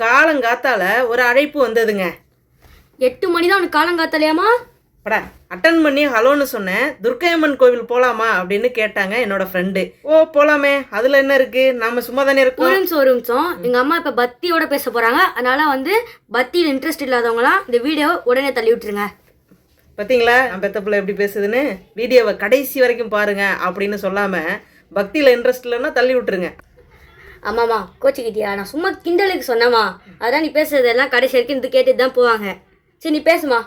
காலங்காத்தால ஒரு அழைப்பு வந்ததுங்க. 8 மணி தான் உனக்கு காலங்காத்தாலையாமா? படா அட்டன் பண்ணி ஹலோன்னு சொன்னேன். துர்க்கையம்மன் கோவில் போலாமா அப்படின்னு கேட்டாங்க என்னோட ஃப்ரெண்டு. ஓ போலாமே, அதுல என்ன இருக்கு, நம்ம சும்மா தானே ஒரு இருக்கோம். நிமிஷம் ஒரு நிமிஷம். எங்க அம்மா இப்ப பக்தியோட பேச போறாங்க. அதனால பக்தியில் இன்ட்ரெஸ்ட் இல்லாதவங்களாம் இந்த வீடியோ உடனே தள்ளி விட்டுருங்க. பார்த்தீங்களா நான் பெத்த பிள்ளை எப்படி பேசுதுன்னு. வீடியோவை கடைசி வரைக்கும் பாருங்க அப்படின்னு சொல்லாம பக்தியில இன்ட்ரெஸ்ட் இல்லைன்னா தள்ளி விட்டுருங்க. ஆமாம்மா, கோச்சிக்கிட்டியா? நான் சும்மா கிண்டலுக்கு சொன்னேம்மா. அதான் நீ பேசுறதெல்லாம் கடைசி வரைக்கும் இது கேட்டுட்டு தான் போவாங்க. சரி, நீ பேசுமா.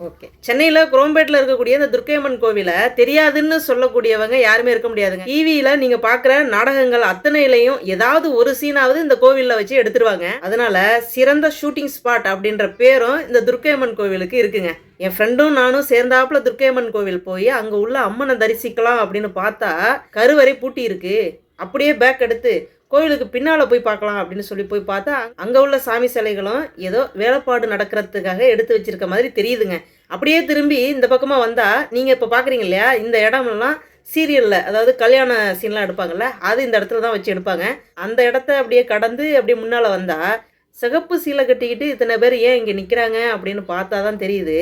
ஓகே, சென்னையில் குரோம்பேட்டில் இருக்கக்கூடிய இந்த துர்க்கையம்மன் கோவிலை தெரியாதுன்னு சொல்லக்கூடியவங்க யாருமே இருக்க முடியாதுங்க. டிவியில் நீங்கள் பார்க்குற நாடகங்கள் அத்தனையிலையும் ஏதாவது ஒரு சீனாவது இந்த கோவிலில் வச்சு எடுத்துருவாங்க. அதனால சிறந்த ஷூட்டிங் ஸ்பாட் அப்படின்ற பேரும் இந்த துர்க்கையம்மன் கோவிலுக்கு இருக்குங்க. என் ஃப்ரெண்டும் நானும் சேர்ந்தாப்புல துர்க்கையம்மன் கோவில் போய் அங்கே உள்ள அம்மனை தரிசிக்கலாம் அப்படின்னு பார்த்தா கருவறை பூட்டி இருக்கு. அப்படியே பேக் எடுத்து கோவிலுக்கு பின்னால் போய் பார்க்கலாம் அப்படின்னு சொல்லி போய் பார்த்தா அங்கே உள்ள சாமி சிலைகளும் ஏதோ வேலைப்பாடு நடக்கிறதுக்காக எடுத்து வச்சிருக்க மாதிரி தெரியுதுங்க. அப்படியே திரும்பி இந்த பக்கமாக வந்தால் நீங்கள் இப்போ பார்க்குறீங்க இல்லையா, இந்த இடமெல்லாம் சீரியலில் அதாவது கல்யாண சீன்லாம் எடுப்பாங்கள்ல, அது இந்த இடத்துல தான் வச்சு எடுப்பாங்க. அந்த இடத்த அப்படியே கடந்து அப்படியே முன்னால் வந்தால் சிகப்பு சீலை கட்டிக்கிட்டு இத்தனை பேர் ஏன் இங்கே நிற்கிறாங்க அப்படின்னு பார்த்தா தான் தெரியுது,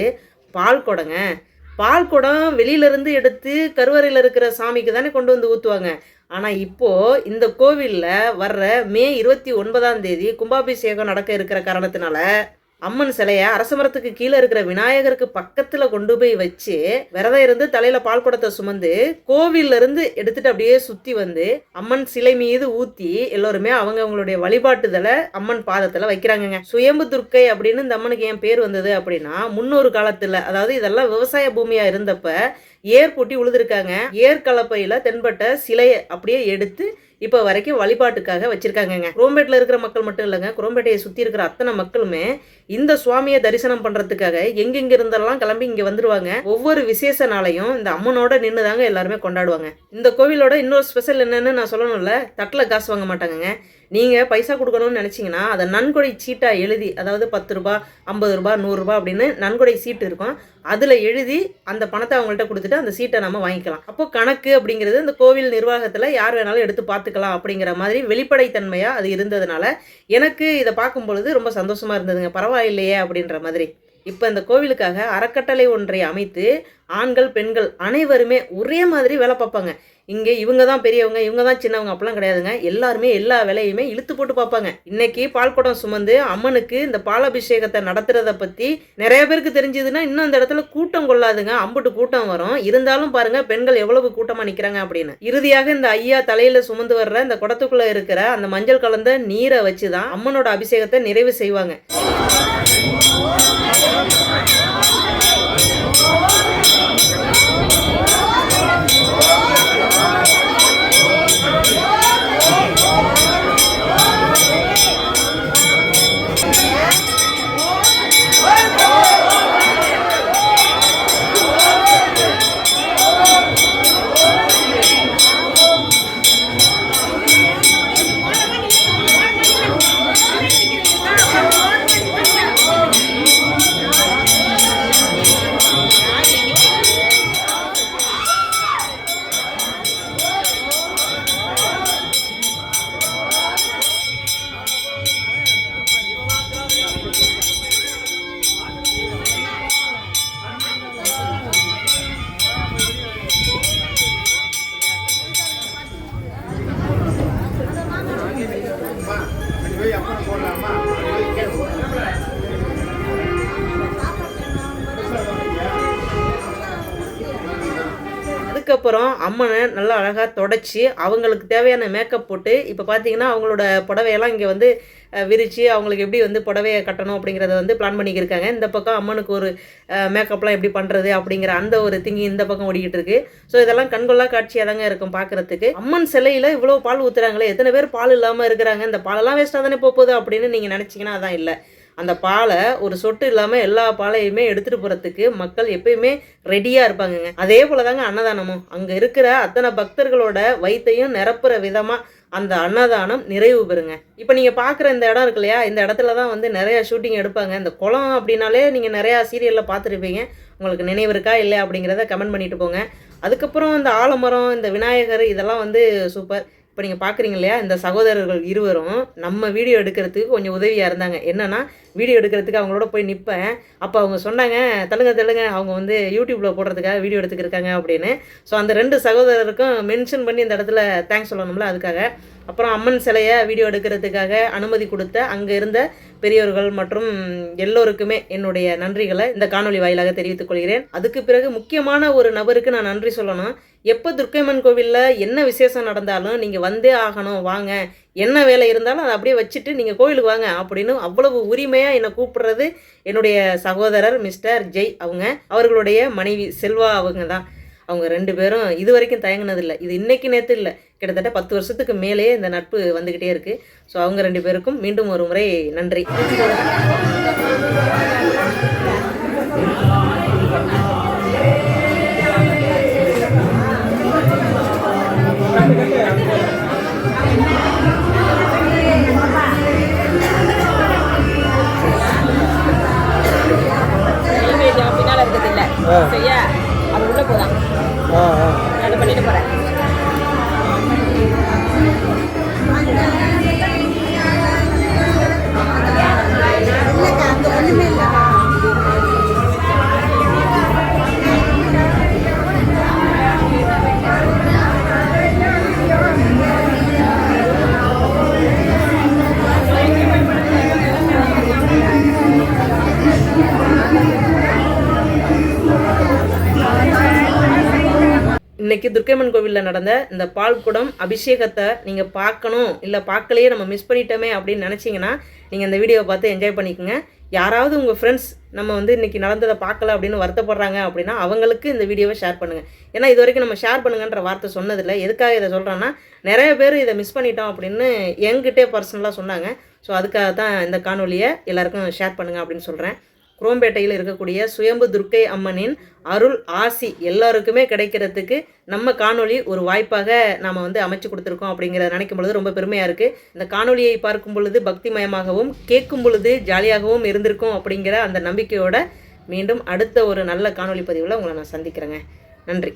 பால் குடங்க. பால் குடம் வெளியிலேருந்து எடுத்து கருவறையில் இருக்கிற சாமிக்கு தானே கொண்டு வந்து ஊற்றுவாங்க. ஆனால் இப்போது இந்த கோவிலில் வர்ற மே 29 கும்பாபிஷேகம் நடக்க இருக்கிற காரணத்தினால அம்மன் சிலையை அரசமரத்துக்கு கீழே இருக்கிற விநாயகருக்கு பக்கத்தில் கொண்டு போய் வச்சு விரதம் இருந்து தலையில் பால் குடத்தை சுமந்து கோவிலிருந்து எடுத்துட்டு அப்படியே சுற்றி வந்து அம்மன் சிலை மீது ஊற்றி எல்லோருமே அவங்களுடைய வழிபாட்டுதலை அம்மன் பாதத்தில் வைக்கிறாங்கங்க. சுயம்பு துர்க்கை அப்படின்னு இந்த அம்மனுக்கு ஏன் பேர் வந்தது அப்படின்னா, முன்னொரு காலத்தில் அதாவது இதெல்லாம் விவசாய பூமியாக இருந்தப்ப ஏர் பூட்டி உழுதுருக்காங்க. ஏர் கலப்பையில் தென்பட்ட சிலையை அப்படியே எடுத்து இப்போ வரைக்கும் வழிபாட்டுக்காக வச்சிருக்காங்கங்க. குரோம்பேட்டில் இருக்கிற மக்கள் மட்டும் இல்லைங்க, குரோம்பேட்டையை சுற்றி இருக்கிற அத்தனை மக்களுமே இந்த சுவாமியை தரிசனம் பண்ணுறதுக்காக எங்கெங்க இருந்தெல்லாம் கிளம்பி இங்கே வந்துடுவாங்க. ஒவ்வொரு விசேஷ நாளையும் இந்த அம்மனோட நின்று தாங்க எல்லாருமே கொண்டாடுவாங்க. இந்த கோவிலோட இன்னொரு ஸ்பெஷல் என்னன்னு நான் சொல்லணும்ல, தட்டில் காசு வாங்க மாட்டாங்கங்க. நீங்கள் பைசா கொடுக்கணும்னு நினச்சிங்கன்னா அதை நன்கொடை சீட்டாக எழுதி, அதாவது 10 ரூபா 50 ரூபா 100 ரூபா அப்படின்னு நன்கொடை சீட்டு இருக்கும், அதில் எழுதி அந்த பணத்தை அவங்கள்ட்ட கொடுத்துட்டு அந்த சீட்டை நம்ம வாங்கிக்கலாம். அப்போ கணக்கு அப்படிங்கிறது இந்த கோவில் நிர்வாகத்தில் யார் வேணாலும் எடுத்து பார்த்துக்கலாம் அப்படிங்கிற மாதிரி வெளிப்படைத்தன்மையாக அது இருந்ததுனால எனக்கு இதை பார்க்கும் பொழுது ரொம்ப சந்தோஷமாக இருந்ததுங்க. பரவாயில்லையே அப்படின்ற மாதிரி. இப்போ இந்த கோவிலுக்காக அறக்கட்டளை ஒன்றை அமைத்து ஆண்கள் பெண்கள் அனைவருமே ஒரே மாதிரி வேலை பார்ப்பாங்க. இங்கே இவங்க தான் பெரியவங்க, இவங்க தான் சின்னவங்க அப்படிலாம் கிடையாதுங்க. எல்லாருமே எல்லா வேலையுமே இழுத்து போட்டு பார்ப்பாங்க. இன்னைக்கு பால் குடம் சுமந்து அம்மனுக்கு இந்த பாலாபிஷேகத்தை நடத்துறத பற்றி நிறைய பேருக்கு தெரிஞ்சதுன்னா இன்னும் அந்த இடத்துல கூட்டம் கொள்ளாதுங்க, அம்புட்டு கூட்டம் வரும். இருந்தாலும் பாருங்க பெண்கள் எவ்வளவு கூட்டமாக நிற்கிறாங்க அப்படின்னு. இறுதியாக இந்த ஐயா தலையில் சுமந்து வர்ற இந்த குடத்துக்குள்ளே இருக்கிற அந்த மஞ்சள் கலந்த நீரை வச்சு தான் அம்மனோட அபிஷேகத்தை நிறைவு செய்வாங்க. அதுக்கப்புறம் அம்மனை நல்லா அழகாக தொடச்சி அவங்களுக்கு தேவையான மேக்கப் போட்டு இப்போ பார்த்தீங்கன்னா அவங்களோட புடவையெல்லாம் இங்கே வந்து விரித்து அவங்களுக்கு எப்படி வந்து புடவையை கட்டணும் அப்படிங்கிறத வந்து பிளான் பண்ணிக்கிருக்காங்க. இந்த பக்கம் அம்மனுக்கு ஒரு மேக்கப்லாம் எப்படி பண்ணுறது அப்படிங்கிற அந்த ஒரு திங்கி இந்த பக்கம் ஓடிக்கிட்டு இருக்கு. ஸோ இதெல்லாம் கண்கொள்ளா காட்சியாக தாங்க இருக்கும் பார்க்குறதுக்கு. அம்மன் சிலையில் இவ்வளோ பால் ஊற்றுறாங்களே, எத்தனை பேர் பால் இல்லாமல் இருக்கிறாங்க, இந்த பாலெல்லாம் வேஸ்ட்டாக தானே போகுது அப்படின்னு நீங்கள் நினச்சிங்கன்னா அதான் இல்லை. அந்த பாலை ஒரு சொட்டு இல்லாமல் எல்லா பாலையுமே எடுத்துகிட்டு போகிறதுக்கு மக்கள் எப்பயுமே ரெடியாக இருப்பாங்கங்க. அதே போல் தாங்க அன்னதானமும். அங்கே இருக்கிற அத்தனை பக்தர்களோட வயிற்றையும் நிரப்புற விதமாக அந்த அன்னதானம் நிறைவு பெறுங்க. இப்போ நீங்கள் பார்க்குற இந்த இடம் இருக்கு இல்லையா, இந்த இடத்துல தான் வந்து நிறையா ஷூட்டிங் எடுப்பாங்க. இந்த குளம் அப்படின்னாலே நீங்கள் நிறையா சீரியலில் பார்த்துருப்பீங்க. உங்களுக்கு நினைவு இருக்கா இல்லை அப்படிங்கிறத கமெண்ட் பண்ணிட்டு போங்க. அதுக்கப்புறம் இந்த ஆலமரம், இந்த விநாயகர் இதெல்லாம் வந்து சூப்பர். இப்போ நீங்கள் பார்க்குறீங்க இல்லையா, இந்த சகோதரர்கள் இருவரும் நம்ம வீடியோ எடுக்கிறதுக்கு கொஞ்சம் உதவியாக இருந்தாங்க. என்னென்னா வீடியோ எடுக்கிறதுக்கு அவங்களோட போய் நிற்பேன். அப்போ அவங்க சொன்னாங்க, தள்ளுங்க அவங்க வந்து யூடியூப்பில் போடுறதுக்காக வீடியோ எடுத்துக்கிருக்காங்க அப்படின்னு. ஸோ அந்த 2 சகோதரருக்கும் மென்ஷன் பண்ணி இந்த இடத்துல தேங்க்ஸ் சொல்லணும்ல, அதுக்காக. அப்புறம் அம்மன் சிலையை வீடியோ எடுக்கிறதுக்காக அனுமதி கொடுத்த அங்கே இருந்த பெரியவர்கள் மற்றும் எல்லோருக்குமே என்னுடைய நன்றிகளை இந்த காணொலி வாயிலாக தெரிவித்துக் கொள்கிறேன். அதுக்கு பிறகு முக்கியமான ஒரு நபருக்கு நான் நன்றி சொல்லணும். எப்போ துர்க்கைம்மன் கோவிலில் என்ன விசேஷம் நடந்தாலும் நீங்கள் வந்தே ஆகணும், வாங்க, என்ன வேலை இருந்தாலும் அதை அப்படியே வச்சுட்டு நீங்கள் கோவிலுக்கு வாங்க அப்படின்னு அவ்வளவு உரிமையாக என்னை கூப்பிடுறது என்னுடைய சகோதரர் மிஸ்டர் ஜெய் அவர்களுடைய மனைவி செல்வா அவங்க தான். அவங்க 2 பேரும் இது வரைக்கும் தயங்கினதில்லை. இது இன்னைக்கு நேற்று இல்லை, கிட்டத்தட்ட 10 வருஷத்துக்கு மேலேயே இந்த நட்பு வந்துக்கிட்டே இருக்குது. ஸோ அவங்க 2 பேருக்கும் மீண்டும் ஒரு முறை நன்றி. பின்னால் இருக்கிறது இல்லை சரியா, அது உள்ள போதான் நான் பண்ணிட்டு போகிறேன். இன்றைக்கி துர்க்கைம்மன் கோவிலில் நடந்த இந்த பால்குடம் அபிஷேகத்தை நீங்கள் பார்க்கணும், இல்லை பார்க்கலையே நம்ம மிஸ் பண்ணிட்டோமே அப்படின்னு நினச்சிங்கன்னா நீங்கள் இந்த வீடியோவை பார்த்து என்ஜாய் பண்ணிக்கோங்க. யாராவது உங்கள் ஃப்ரெண்ட்ஸ் நம்ம வந்து இன்றைக்கி நடந்ததை பார்க்கல அப்படின்னு வருத்தப்படுறாங்க அப்படின்னா அவங்களுக்கு இந்த வீடியோவை ஷேர் பண்ணுங்கள். ஏன்னா இது வரைக்கும் நம்ம ஷேர் பண்ணுங்கன்ற வார்த்தை சொன்னதில்லை. எதுக்காக இதை சொல்கிறேன்னா, நிறைய பேர் இதை மிஸ் பண்ணிட்டோம் அப்படின்னு என்கிட்டே பர்சனலாக சொன்னாங்க. ஸோ அதுக்காக தான் இந்த காணொலியை எல்லாருக்கும் ஷேர் பண்ணுங்கள் அப்படின்னு சொல்கிறேன். குரோம்பேட்டையில் இருக்கக்கூடிய சுயம்பு துர்க்கை அம்மனின் அருள் ஆசி எல்லாருக்குமே கிடைக்கிறதுக்கு நம்ம காணொலி ஒரு வாய்ப்பாக நாம் வந்து அமைச்சு கொடுத்துருக்கோம் அப்படிங்கிறத நினைக்கும் பொழுது ரொம்ப பெருமையாக இருக்குது. இந்த காணொலியை பார்க்கும் பொழுது பக்திமயமாகவும் கேட்கும் பொழுது ஜாலியாகவும் இருந்திருக்கும் அப்படிங்கிற அந்த நம்பிக்கையோட மீண்டும் அடுத்த ஒரு நல்ல காணொலி பதிவில் உங்களை நான் சந்திக்கிறேங்க. நன்றி.